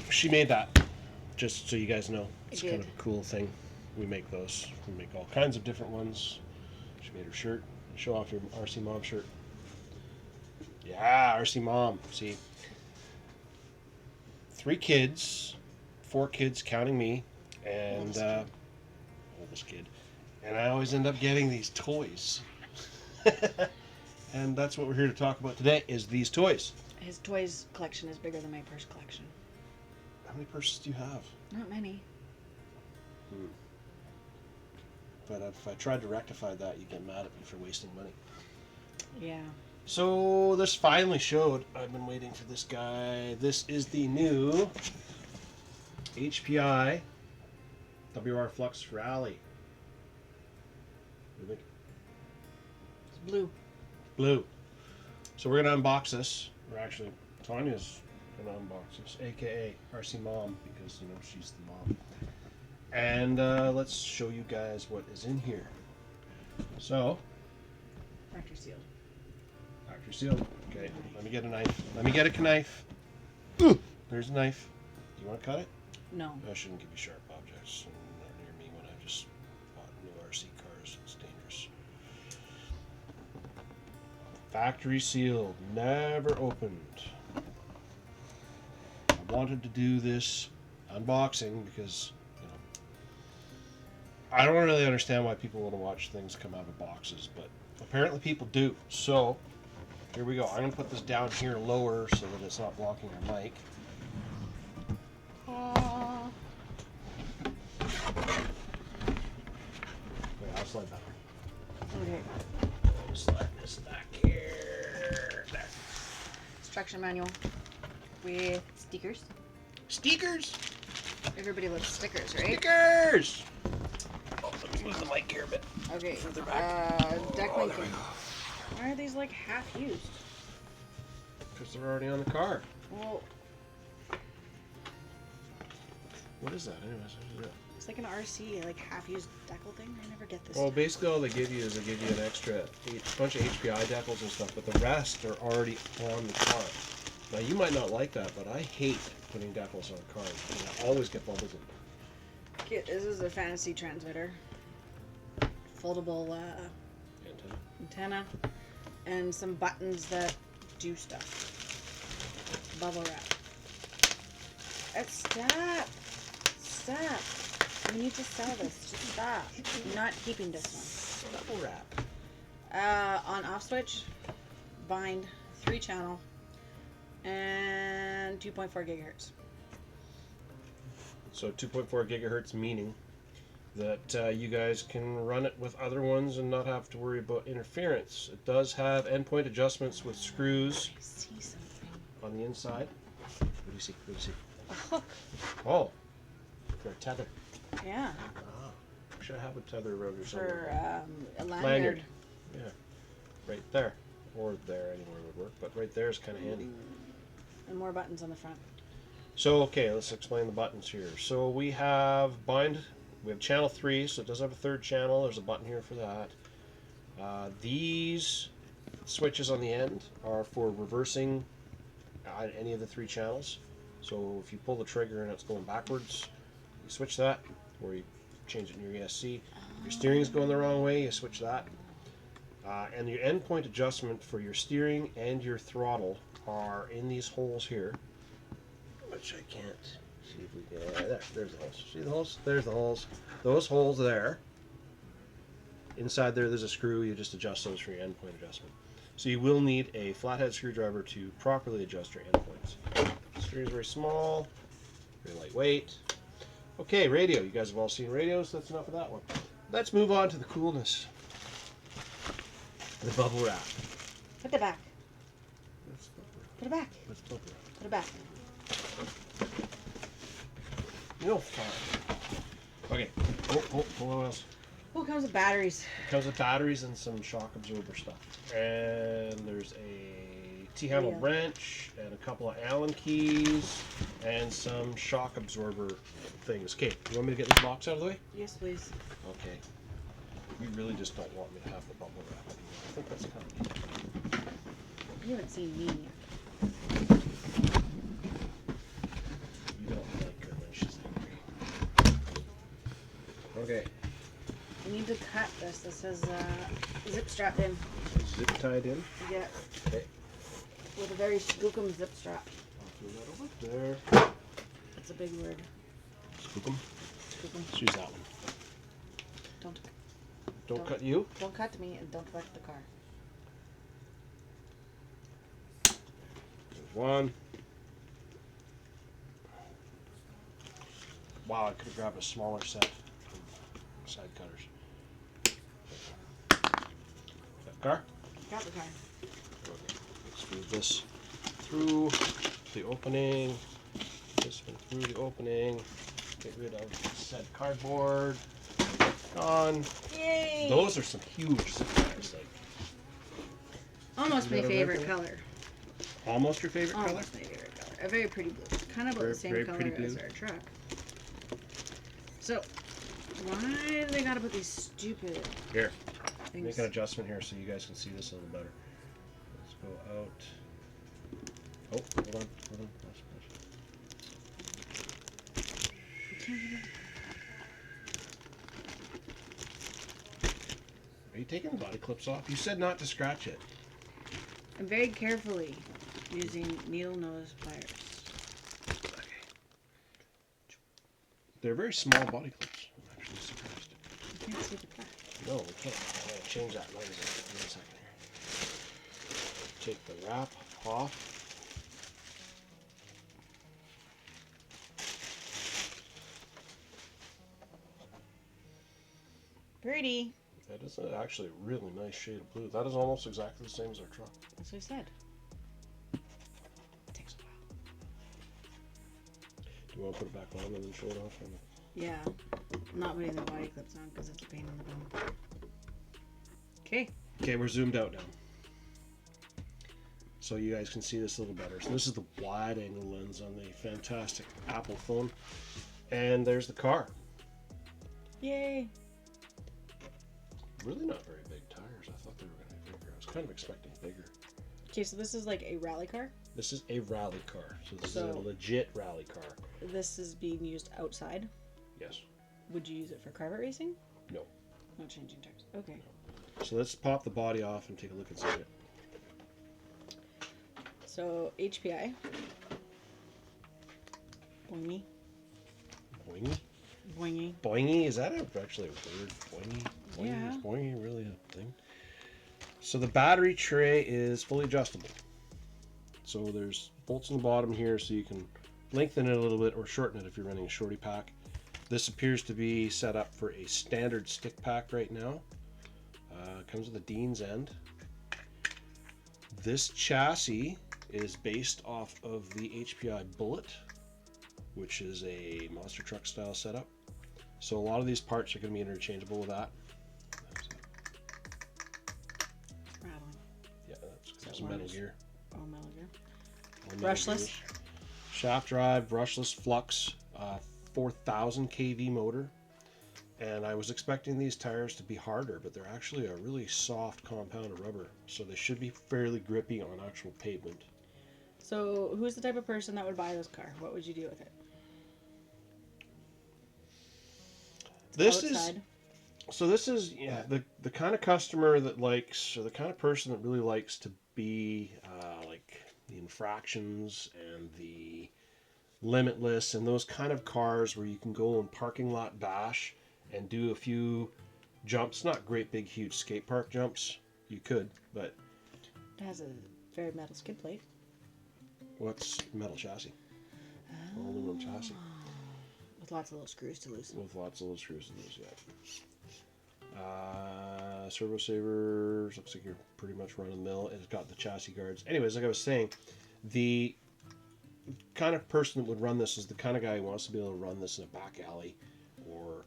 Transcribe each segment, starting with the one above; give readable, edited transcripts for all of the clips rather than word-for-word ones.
She made that, just so you guys know. It's kind of a cool thing. We make those. We make all kinds of different ones. She made her shirt. Show off your RC Mom shirt. Yeah, RC Mom. See, 3 kids, 4 kids counting me, and oldest kid. And I always end up getting these toys. And that's what we're here to talk about today, is these toys. His toys collection is bigger than my purse collection. How many purses do you have? Not many. But if I tried to rectify that, you'd get mad at me for wasting money. Yeah. So this finally showed. I've been waiting for this guy. This is the new HPI WR8 Flux Rally. What do you think? It's blue. Blue. So we're gonna unbox this. Or actually, Tanya's gonna unbox this, aka RC Mom, because she's the mom. And let's show you guys what is in here. So, Factory sealed. factory sealed. Okay, let me get a knife. Let me get a knife. There's a knife. Do you want to cut it? No. I shouldn't give you sharp objects not near me when I just bought new RC cars. It's dangerous. Factory sealed. Never opened. I wanted to do this unboxing because I don't really understand why people want to watch things come out of boxes, but apparently people do. So here we go. I'm going to put this down here lower so that it's not blocking our mic. Wait, I'll slide that. Okay. Slide this back here. There. Instruction manual with stickers. Stickers? Everybody loves stickers, right? Stickers! Oh, let me move the mic here a bit. Okay. Further back. Deck Oh, there linking. we go. Why are these like half used? Because they're already on the car. Well, What is that anyways? What is that? it's like an RC, like half used decal thing. I never get this. Well, basically all they give you is they give you an extra bunch of HPI decals and stuff, but the rest are already on the car. Now you might not like that, but I hate putting decals on cars. I always get bubbles in them. Okay, this is a fantasy transmitter. Foldable antenna. And some buttons that do stuff. Bubble wrap. Stop! Stop! We need to sell this. Just stop. I'm not keeping this one. Bubble wrap. On off switch, bind, 3-channel, and 2.4 gigahertz. So 2.4 gigahertz, meaning that you guys can run it with other ones and not have to worry about interference. It does have endpoint adjustments with screws I see something. on the inside. What do you see? What do you see? Oh, for a tether. Yeah. Ah, should I have a tether around or something? For a Lanyard. Yeah, right there. Or there, anywhere would work, but right there is kind of handy. And more buttons on the front. So, okay, let's explain the buttons here. So we have we have channel 3, so it does have a 3rd channel. There's a button here for that. These switches on the end are for reversing any of the 3 channels. So if you pull the trigger and it's going backwards, you switch that, or you change it in your ESC. If your steering is going the wrong way, you switch that. And your endpoint adjustment for your steering and your throttle are in these holes here, which I can't see if we can. There's the holes. See the holes? There's the holes. Those holes there. Inside there's a screw. You just adjust those for your endpoint adjustment. So you will need a flathead screwdriver to properly adjust your endpoints. The steering is very small, very lightweight. Okay, radio. You guys have all seen radios. That's enough of that one. Let's move on to the coolness. The bubble wrap. Put it back. Let's bubble wrap. Put it back. Let's bubble wrap. Put it back. You'll find. Okay. What else? Oh, it comes with batteries. It comes with batteries and some shock absorber stuff. And there's a T-handle wrench and a couple of Allen keys and and some shock absorber things. Okay, you want me to get this box out of the way? Yes, please. Okay. You really just don't want me to have the bubble wrap anymore. I think that's kind of neat. You haven't seen me. You don't like her when she's angry. Okay. I need to cut this. This is zip strapped in. Zip tied in. Yeah. Okay. With a very skookum zip strap. I'll throw that over there. That's a big word. Skookum. Skookum. Let's use that one. Don't cut you. Don't cut me and don't wreck the car. There's one. Wow, I could have grabbed a smaller set of side cutters. That car? Got the car. Okay. Let's move this through the opening. This one through the opening. Get rid of said cardboard. Gone. Yay! Those are some huge supplies. Like, Almost my Is that a favorite record? color. almost your favorite color? Almost my favorite color. A very pretty blue. Kind of about Very- the same very color pretty as blue. our truck. So, why do they gotta put these stupid Here, things? make an adjustment here so you guys can see this a little better. Let's go out. Oh, hold on. You can't even- Are you taking the body clips off? You said not to scratch it. I'm very carefully using needle nose pliers. Okay. They're very small body clips. I'm actually surprised. You can't see the back. No, we can't. I'm going to change that lens in 1 second here. Take the wrap off. Pretty. That is actually a really nice shade of blue. That is almost exactly the same as our truck. That's what I said. It takes a while. Do you want to put it back on and then show it off? Yeah. I'm not putting the body clips on because it's a pain in the bum. Okay. Okay, we're zoomed out now. So you guys can see this a little better. So this is the wide angle lens on the fantastic Apple phone. And there's the car. Yay. Really not very big tires. I thought they were going to be bigger. I was kind of expecting bigger. Okay, so this is like a rally car. This is a rally car. So this is So- a legit rally car. This is being used outside. Yes. Would you use it for carpet racing? No. No changing tires. Okay. So let's pop the body off and take a look inside it. So HPI. Boingy. Boingy? Boingy. Boingy? Is that actually a word? Boingy? Boingy? Yeah. Is boingy really a thing? So the battery tray is fully adjustable. So there's bolts in the bottom here so you can lengthen it a little bit or shorten it if you're running a shorty pack. This appears to be set up for a standard stick pack right now. Comes with a Dean's end. This chassis is based off of the HPI Bullet, which is a monster truck style setup. So a lot of these parts are going to be interchangeable with that. Rattling. Yeah, that's that some Metal orange? Gear. Oh, Metal Gear. All Metal Brushless. Gears. Shaft drive, brushless Flux, 4,000 kV motor. And I was expecting these tires to be harder, but they're actually a really soft compound of rubber. So they should be fairly grippy on actual pavement. So who's the type of person that would buy this car? What would you do with it? This Outside. is yeah, the kind of customer that likes, or the kind of person that really likes to be like the infractions and the limitless and those kind of cars where you can go in parking lot bash and do a few jumps, not great big huge skate park jumps. You could, but It has a very metal skid plate. what's metal chassis? Aluminum chassis With lots of little screws to loosen. with lots of little screws in those. Yeah. Servo savers. Looks like you're pretty much run of the mill. It's got the chassis guards. Anyways, like I was saying, the kind of person that would run this is the kind of guy who wants to be able to run this in a back alley or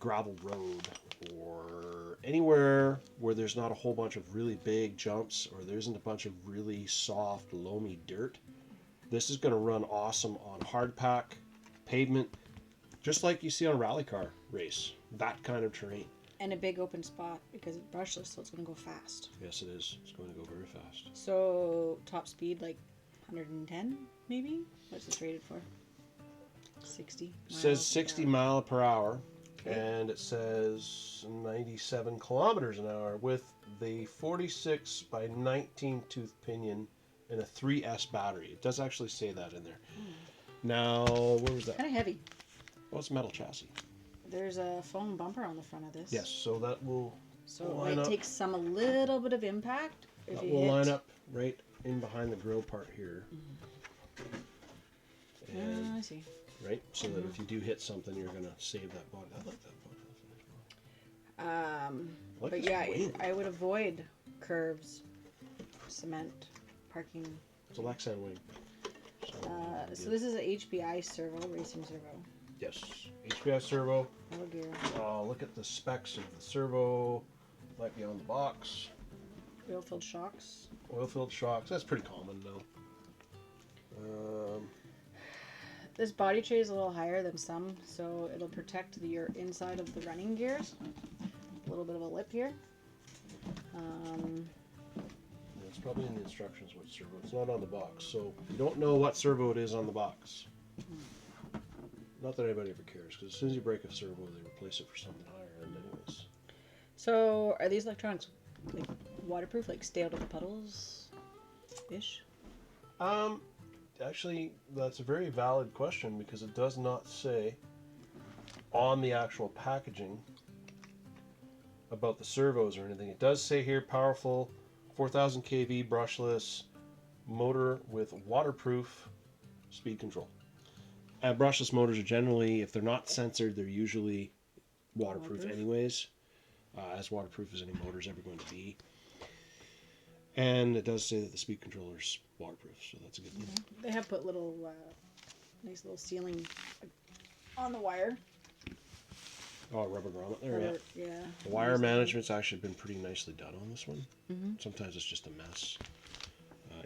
gravel road or anywhere where there's not a whole bunch of really big jumps or there isn't a bunch of really soft, loamy dirt. This is going to run awesome on hard pack, pavement, just like you see on a rally car race. That kind of terrain. And a big open spot because it's brushless, so it's going to go fast. Yes, it is. It's going to go very fast. So top speed like 110 maybe? What's this rated for? 60 It miles says 60 per hour. mile per hour, Okay. and it says 97 kilometers an hour with the 46 by 19 tooth pinion and a 3S battery. It does actually say that in there. Now, where was that? Kind of heavy. Oh, it's a metal chassis. There's a foam bumper on the front of this. Yes, so that will So line it up. takes a little bit of impact if That you will hit. line up right in behind the grill part here. And I see. right, so that if you do hit something, you're gonna save that body. I like that body. I like But this yeah, wing. I would avoid curves, cement, parking. It's a Lexan wing. So this is a HPI servo, racing servo. Yes, HPI servo. All gear. Look at the specs of the servo. Might be on the box. Oil-filled shocks. Oil-filled shocks. That's pretty common though. This body tray is a little higher than some, so it'll protect your inside of the running gears. A little bit of a lip here. It's probably in the instructions what servo. It's not on the box, so you don't know what servo it is on the box. Not that anybody ever cares, because as soon as you break a servo, they replace it for something higher end anyways. So are these electronics like waterproof, like stay out of the puddles-ish? Actually, that's a very valid question because it does not say on the actual packaging about the servos or anything. It does say here powerful 4,000 kV brushless motor with waterproof speed control. And brushless motors are generally, if they're not censored, they're usually waterproof anyways. As waterproof as any motor is ever going to be. And it does say that the speed controller is waterproof, so that's a good thing. They have put little, nice little sealing on the wire. Oh, rubber grommet there, yeah. Yeah. The wire management's actually been pretty nicely done on this one. Sometimes it's just a mess.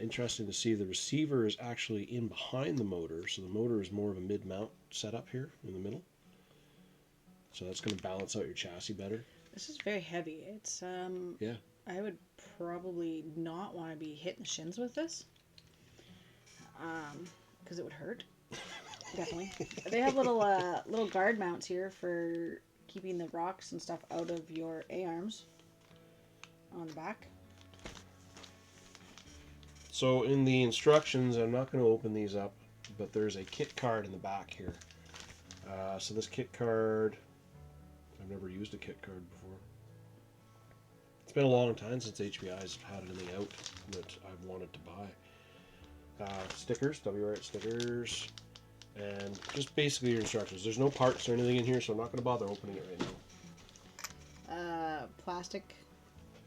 Interesting to see the receiver is actually in behind the motor, so the motor is more of a mid-mount setup here in the middle. So that's going to balance out your chassis better. This is very heavy. It's Yeah. I would probably not want to be hitting the shins with this, because it would hurt. Definitely. They have little little guard mounts here for keeping the rocks and stuff out of your A-arms on the back. So in the instructions, I'm not going to open these up, but there's a kit card in the back here. So this kit card, I've never used a kit card before. It's been a long time since HPI's had anything out that I've wanted to buy. Stickers, WR8 stickers, and just basically your instructions. There's no parts or anything in here, so I'm not going to bother opening it right now. Plastic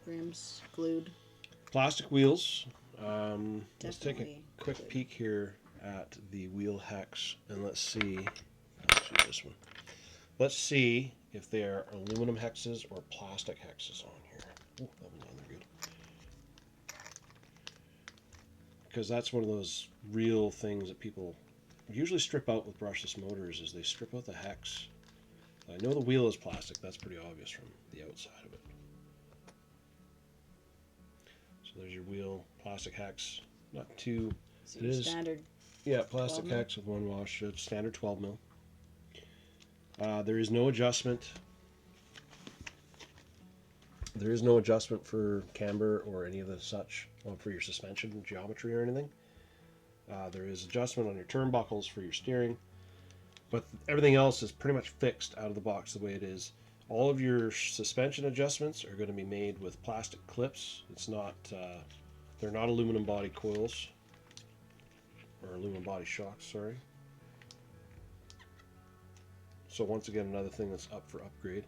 rims glued. Plastic wheels. Let's take a Definitely quick glued. peek here at the wheel hex, and let's see. Let's do this one. Let's see if they are aluminum hexes or plastic hexes on here. Oh, that one's on there good. Because that's one of those real things that people usually strip out with brushless motors, is they strip out the hex. I know the wheel is plastic. That's pretty obvious from the outside of it. So there's your wheel, plastic hex. Not too. So It your is. standard. Yeah, plastic 12 mil. hex with one wash. It's standard 12 mil. There is no adjustment. There is no adjustment for camber or any of the such for your suspension geometry or anything. There is adjustment on your turnbuckles for your steering, but everything else is pretty much fixed out of the box the way it is. All of your suspension adjustments are going to be made with plastic clips. It's not. They're not aluminum body coils or aluminum body shocks. Sorry. So once again, another thing that's up for upgrade.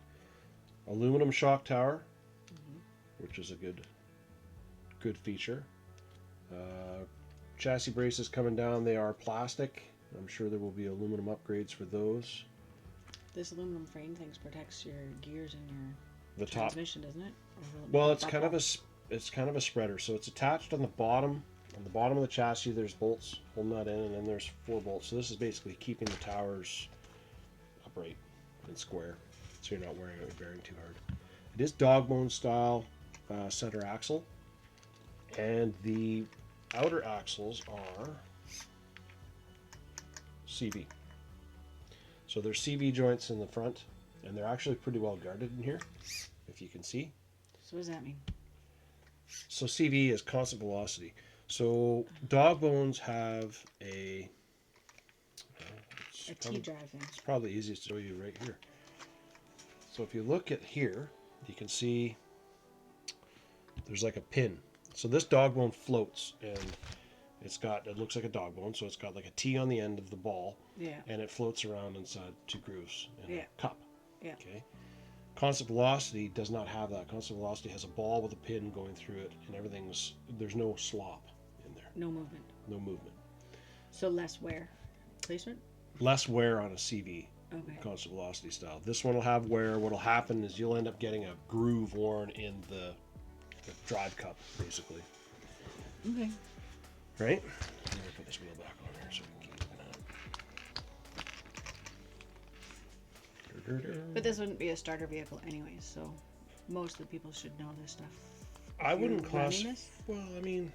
Aluminum shock tower, which is a good feature. Chassis braces coming down, they are plastic. I'm sure there will be aluminum upgrades for those. This aluminum frame thing protects your gears and your The top, transmission, doesn't it? Or will it well, make it's it kind of buckle? it's kind of a spreader, so it's attached on the bottom On the bottom of the chassis, there's bolts holding that in, and then there's 4 bolts. So this is basically keeping the towers upright and square, so you're not wearing out your bearing too hard. It is dog bone style center axle, and the outer axles are CV. So there's CV joints in the front, and they're actually pretty well guarded in here, if you can see. So what does that mean? So CV is constant velocity. So dog bones have a T-drive thing. It's probably easiest to show you right here. So if you look at here, you can see there's like a pin. So this dog bone floats, and it looks like a dog bone, so it's got like a T on the end of the ball, Yeah. and it floats around inside 2 grooves in a cup. Yeah. Okay. Constant velocity does not have that. Constant velocity has a ball with a pin going through it, and there's no slop in there. No movement. No movement. So less wear. Placement? Less wear on a CV. Okay. Constant velocity style. This one will have wear. What'll happen is you'll end up getting a groove worn in the drive cup, basically. Okay. Right? I'm gonna put this wheel back on here so we can keep looking at it. But this wouldn't be a starter vehicle anyways, so most of the people should know this stuff. I wouldn't class. Well, I mean,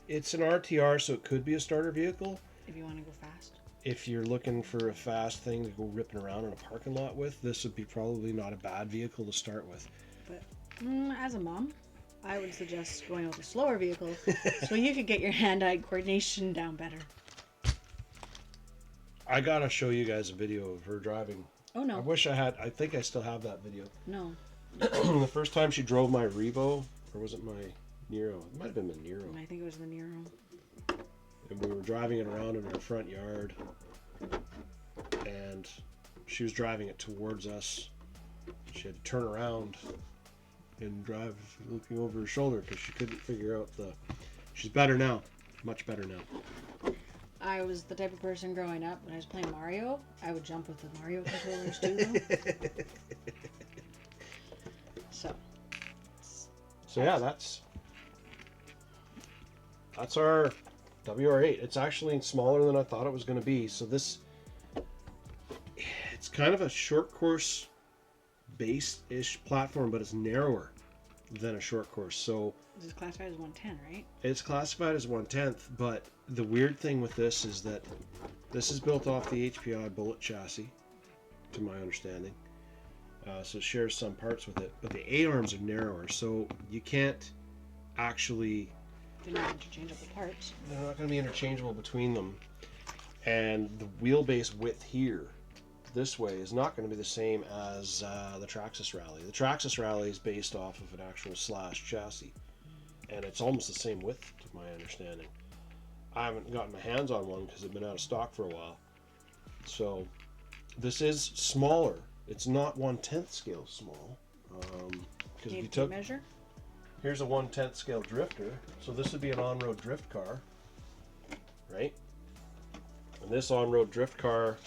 it's an RTR, so it could be a starter vehicle. If you want to go fast. If you're looking for a fast thing to go ripping around in a parking lot with, this would be probably not a bad vehicle to start with. But as a mom, I would suggest going with a slower vehicle so you could get your hand-eye coordination down better. I gotta show you guys a video of her driving. Oh no. I wish I had. I think I still have that video. No. The first time she drove my Revo, or was it my Nero? It might have been the Nero. I think it was the Nero. And we were driving it around in our front yard, and she was driving it towards us. She had to turn around and drive looking over her shoulder because she couldn't figure out She's better now, much better now. I was the type of person growing up when I was playing Mario. I would jump with the Mario controllers too, though. So yeah, that's our WR8. It's actually smaller than I thought it was going to be. So it's kind of a short course base-ish platform, but it's narrower than a short course. So this is classified as 110, right? It's classified as 1/10, but the weird thing with this is that this is built off the HPI bullet chassis, to my understanding. So it shares some parts with it, but the A-arms are narrower, so you can't actually... They're not interchangeable parts. They're not going to be interchangeable between them. And the wheelbase width here, this way, is not going to be the same as the Traxxas Rally. The Traxxas Rally is based off of an actual slash chassis, and it's almost the same width, to my understanding. I haven't gotten my hands on one because they've been out of stock for a while. So this is smaller. It's not 1/10 scale small. Because if you took measure. Here's a 1/10 scale drifter, so this would be an on-road drift car, right? And this on-road drift car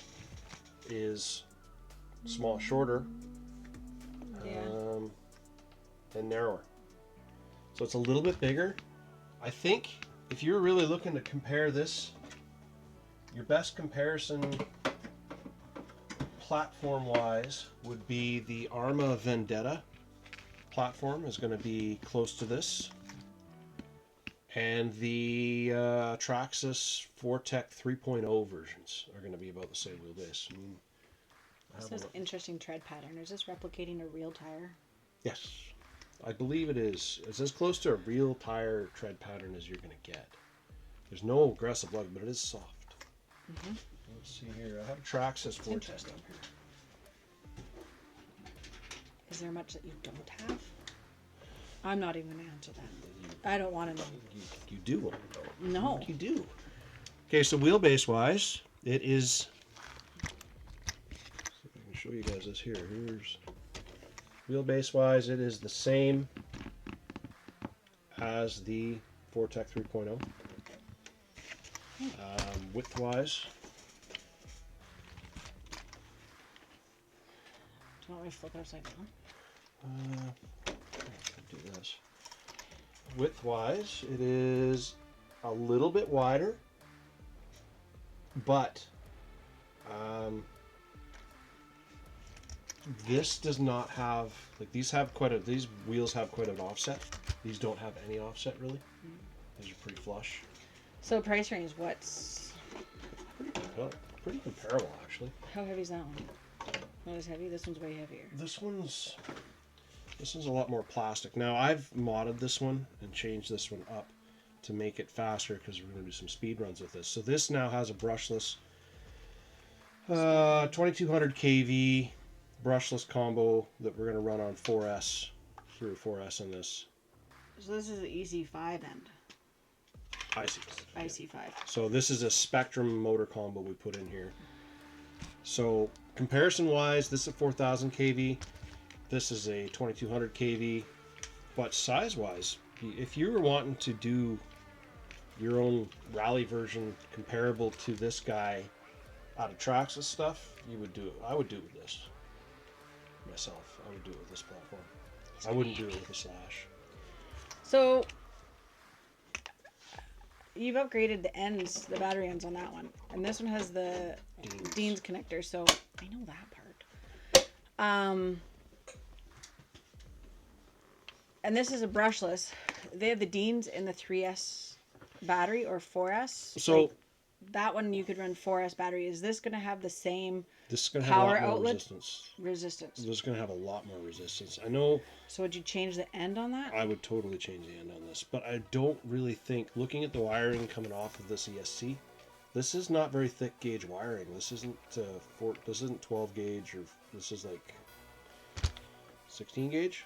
is shorter, and narrower. So it's a little bit bigger. I think if you're really looking to compare this, your best comparison platform-wise would be the Arma Vendetta platform is going to be close to this, and the Traxxas Fortec 3.0 versions are going to be about the same wheelbase. This is an interesting tread pattern. Is this replicating a real tire? Yes, I believe it is. It's as close to a real tire tread pattern as you're going to get. There's no aggressive lug, but it is soft. Mm-hmm. Let's see here. I have a Traxxas Fortec up here. Is there much that you don't have? I'm not even going to answer that. I don't want to know. You do want to know. No. You do. Okay, so wheelbase wise, it is... I can show you guys this here. Here's... Wheelbase wise, it is the same as the Fortec 3.0. Width wise... Do you want me to flip it upside down? I can do this. Width wise, it is a little bit wider, but this does not have, like, these wheels have quite an offset. These don't have any offset really. These are pretty flush. So price range, what's... Pretty comparable actually. How heavy is that one? Not as heavy? This one's way heavier. This one's a lot more plastic. Now I've modded this one and changed this one up to make it faster because we're going to do some speed runs with this. So this now has a brushless 2200 kV brushless combo that we're going to run on 4S, through 4S on this. So this is the EC5 end. IC5. So this is a Spectrum motor combo we put in here. So comparison wise, this is a 4000 kV. This is a 2200 kV. But size wise, if you were wanting to do your own rally version comparable to this guy out of Traxxas stuff, you would do it. I would do it with this myself. I would do it with this platform. I wouldn't do it with a Slash. So you've upgraded the ends, the battery ends on that one, and this one has the Dean's connector. So I know that part. And this is a brushless. They have the Dean's in the 3S battery or 4S. So like, that one you could run 4S battery. Is this going to have the same this is going to power have a lot more outlet resistance. This is going to have a lot more resistance. I know. So would you change the end on that? I would totally change the end on this, but I don't really think, looking at the wiring coming off of this ESC, this is not very thick gauge wiring. This isn't this isn't 12 gauge, or this is like 16 gauge.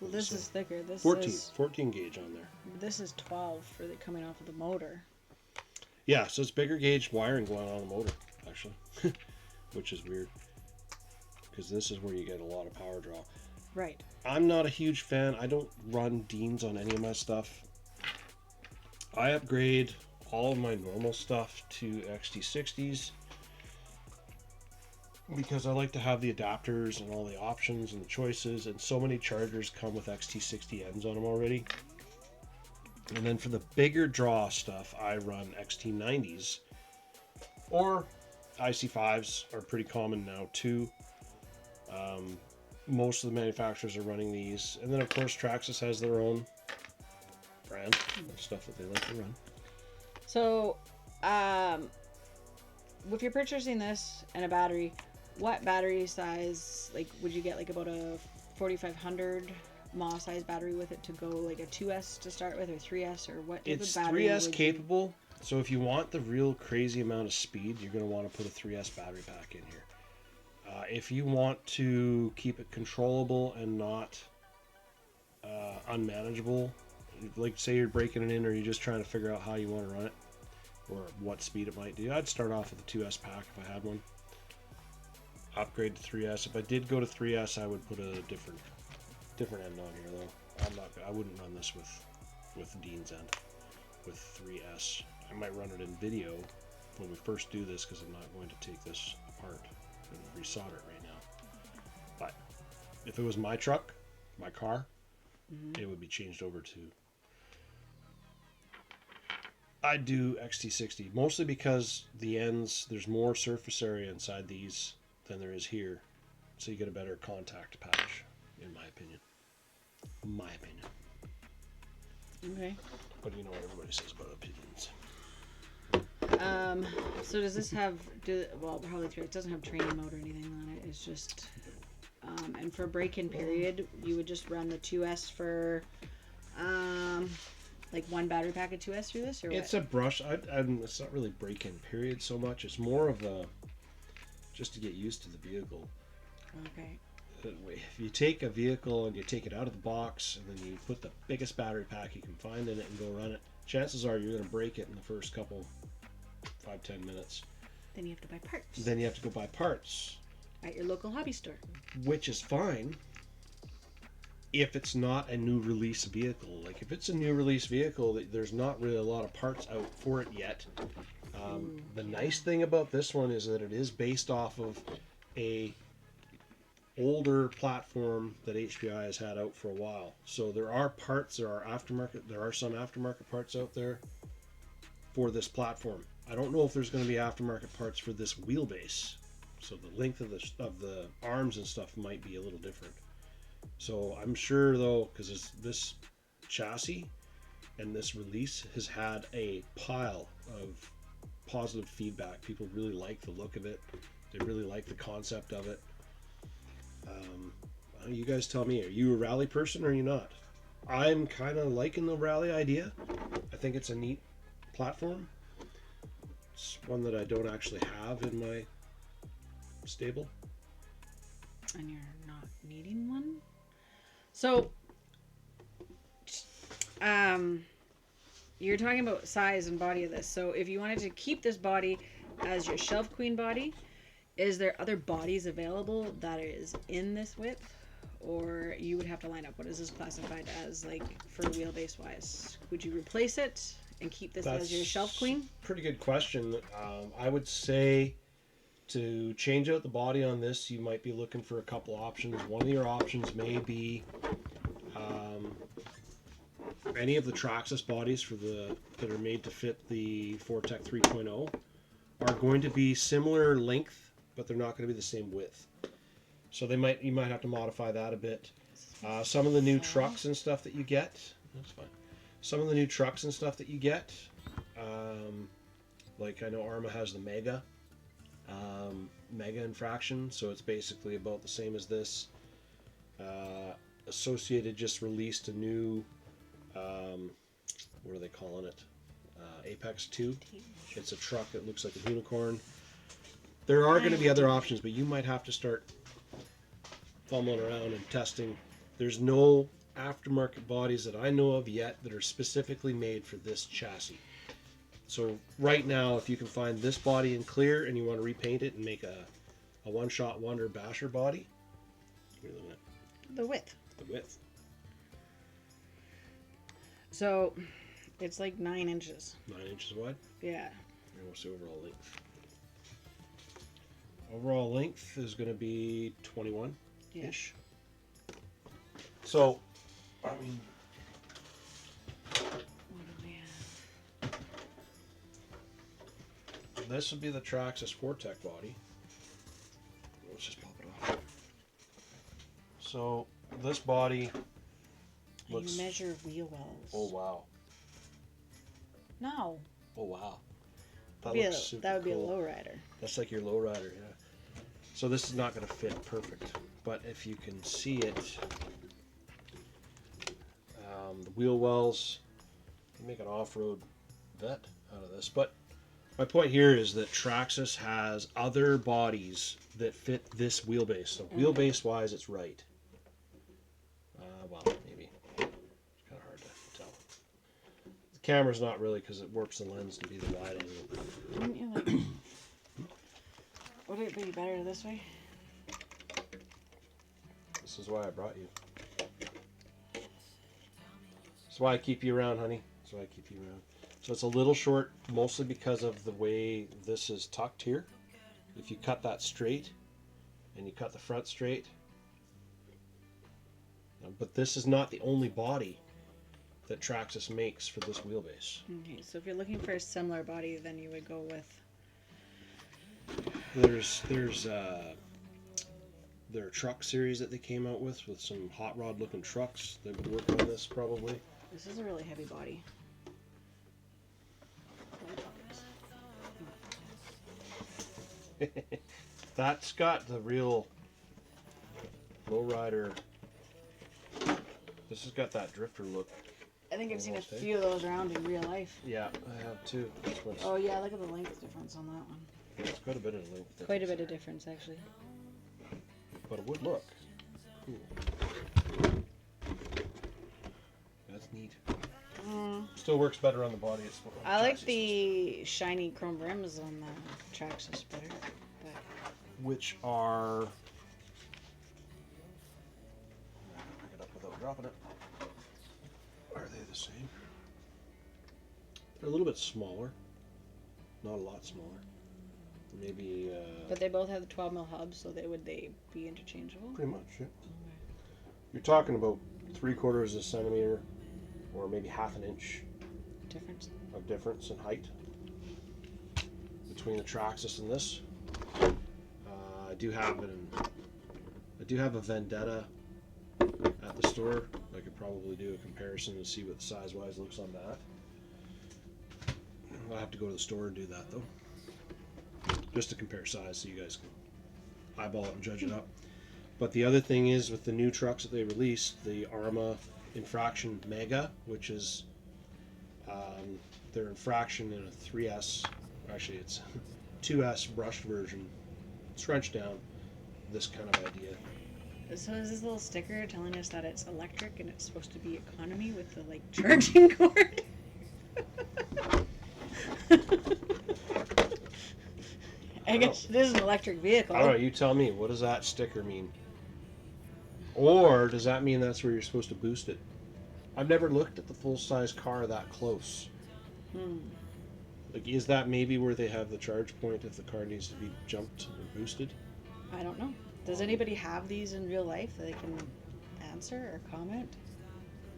Well, this is thicker. This 14 gauge on there. This is 12 for the coming off of the motor. Yeah, so it's bigger gauge wiring going on the motor, actually, which is weird, because this is where you get a lot of power draw. Right. I'm not a huge fan. I don't run Deans on any of my stuff. I upgrade all of my normal stuff to XT60s because I like to have the adapters and all the options and the choices, and so many chargers come with XT60 ends on them already. And then for the bigger draw stuff, I run XT90s, or IC5s are pretty common now too. Most of the manufacturers are running these, and then of course Traxxas has their own brand of stuff that they like to run. So, if you're purchasing this and a battery, what battery size, like, would you get like about a 4500 mAh size battery with it to go, like a 2S to start with, or 3S, or what type It's of battery 3S capable, so if you want the real crazy amount of speed, you're going to want to put a 3S battery pack in here. If you want to keep it controllable and not unmanageable, like say you're breaking it in, or you're just trying to figure out how you want to run it or what speed it might do, I'd start off with a 2S pack if I had one. Upgrade to 3S. If I did go to 3S, I would put a different end on here though. I wouldn't run this with Dean's end with 3S. I might run it in video when we first do this, because I'm not going to take this apart and resolder it right now. But if it was my truck, my car, it would be changed over to, I'd do XT60, mostly because the ends, there's more surface area inside these than there is here, so you get a better contact patch, in my opinion. Okay. But you know what everybody says about opinions. So does this have, well, probably three. It doesn't have training mode or anything on it. It's just, and for break-in period, you would just run the 2S for, like one battery pack of 2S through this, or It's what? a brush. It's not really break-in period so much. It's more of a, just to get used to the vehicle. Okay. If you take a vehicle and you take it out of the box, and then you put the biggest battery pack you can find in it and go run it, chances are you're going to break it in the first couple 5-10 minutes. Then you have to buy parts. Then you have to go buy parts At your local hobby store. which is fine if it's not a new release vehicle. Like if it's a new release vehicle, there's not really a lot of parts out for it yet. The nice thing about this one is that it is based off of a older platform that HPI has had out for a while. So there are parts, there are some aftermarket parts out there for this platform. I don't know if there's going to be aftermarket parts for this wheelbase, so the length of the arms and stuff might be a little different. So I'm sure though, because this chassis and this release has had a pile of positive feedback. People really like the look of it. They really like the concept of it. You guys tell me, are you a rally person or are you not? I'm kind of liking the rally idea. I think it's a neat platform. It's one that I don't actually have in my stable. And you're not needing one? So, you're talking about size and body of this. So if you wanted to keep this body as your shelf queen body, is there other bodies available that is in this width? Or you would have to line up, what is this classified as, like, for wheelbase wise? Would you replace it and keep this as your shelf queen? Pretty good question. I would say to change out the body on this, you might be looking for a couple options. One of your options may be any of the Traxxas bodies that are made to fit the Fortec 3.0 are going to be similar length, but they're not going to be the same width. So you might have to modify that a bit. Some of the new trucks and stuff that you get, that's fine. Some of the new trucks and stuff that you get, like I know Arma has the Mega infraction, so it's basically about the same as this. Associated just released a new, what are they calling it? Apex 2. It's a truck that looks like a unicorn. There are going to be other options, but you might have to start fumbling around and testing. There's no aftermarket bodies that I know of yet that are specifically made for this chassis. So right now, if you can find this body in clear and you want to repaint it and make a one-shot wonder basher body, what are you looking at? The width. The width. So it's like 9 inches. 9 inches wide? Yeah. And what's the overall length? Overall length is going to be 21-ish. Yeah. So, I mean, What do we have? this would be the Traxxas Fortec body. Let's just pop it off. So this body looks. You measure wheel wells. Oh wow! No. Oh wow! That would be a lowrider. That's like your lowrider, yeah. So this is not going to fit perfect, but if you can see it, the wheel wells, you make an off-road vet out of this. But my point here is that Traxxas has other bodies that fit this wheelbase. So wheelbase-wise, it's right. Well, maybe. It's kind of hard to tell. The camera's not really, because it warps the lens to be the wide angle. Wouldn't you like... Would it be better this way? This is why I brought you. That's why I keep you around, honey. That's why I keep you around. So it's a little short, mostly because of the way this is tucked here. If you cut that straight, and you cut the front straight, but this is not the only body that Traxxas makes for this wheelbase. Okay, so if you're looking for a similar body, then you would go with... Their truck series that they came out with some hot rod looking trucks that would work on this probably. This is a really heavy body. That's got the real lowrider. This has got that drifter look. I think I've seen a few of those around in real life. Yeah, I have too. Oh yeah, look at the length difference on that one. It's quite a bit of length difference. Quite a bit of difference, actually. But it would look cool. That's neat. Still works better on the body. I like the shiny chrome rims on the Traxxas better. But... Which are... Pick it up without dropping it. Are they the same? They're a little bit smaller. Not a lot smaller. Maybe... But they both have the 12mm hubs, so would they be interchangeable? Pretty much, yeah. Okay. You're talking about 3/4 of a centimeter, or maybe half an inch difference of difference in height. between the Traxxas and this. I do have a Vendetta at the store. I could probably do a comparison to see what the size-wise looks on that. I'll have to go to the store and do that though, just to compare size so you guys can eyeball it and judge it up. But the other thing is, with the new trucks that they released, the Arma Infraction Mega, which is their Infraction in a 3S, actually it's 2S brushed version, scrunched down, this kind of idea. So is this little sticker telling us that it's electric and it's supposed to be economy with the like charging cord? I guess it is an electric vehicle. I don't know, you tell me, what does that sticker mean? Or does that mean that's where you're supposed to boost it? I've never looked at the full-size car that close. Like, is that maybe where they have the charge point if the car needs to be jumped or boosted? I don't know. Does anybody have these in real life that they can answer or comment?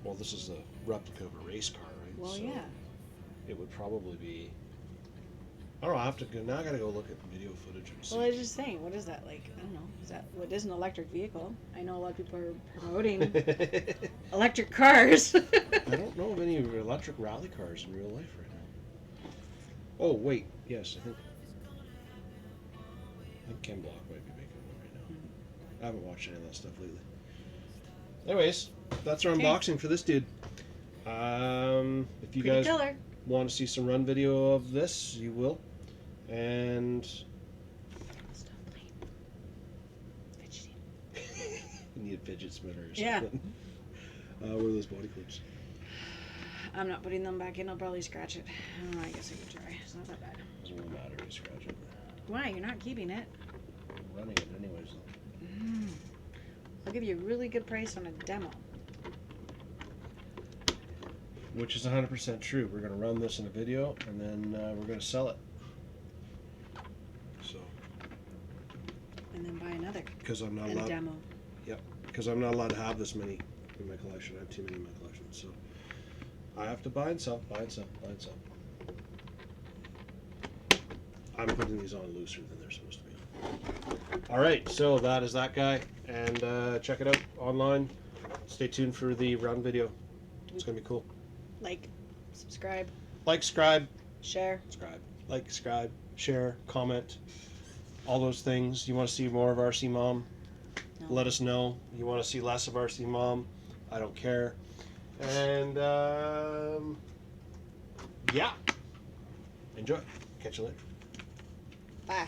Well, this is a replica of a race car, right? Well, so yeah. It would probably be... I don't know, I have to go, now I gotta go look at video footage and see. Well, I was just saying, what is that like? I don't know. Is that what is an electric vehicle? I know a lot of people are promoting electric cars. I don't know of any electric rally cars in real life right now. Oh, wait, yes, I think Ken Block might be making one right now. I haven't watched any of that stuff lately. Anyways, that's our unboxing for this dude. If you guys want to see some run video of this, you will. And Stop playing. Fidgeting. you need a fidget spinner or Yeah. something. Where are those body clips? I'm not putting them back in. I'll probably scratch it. I guess I could try. It's not that bad. Doesn't really matter if you scratch it. Why? You're not keeping it. I'm running it anyways. I'll give you a really good price on a demo. Which is 100% true. We're going to run this in a video, and then we're going to sell it. So. And then buy another. Because I'm not and allowed. a demo. Yep. Because I'm not allowed to have this many in my collection. I have too many in my collection. So I have to buy and sell, buy and sell, buy and sell. I'm putting these on looser than they're supposed to be. All right. So that is that guy, and check it out online. Stay tuned for the run video. It's going to be cool. Like, subscribe, share, comment, all those things. You want to see more of RC Mom? No. Let us know. You want to see less of RC Mom? I don't care. And yeah, enjoy. Catch you later. Bye.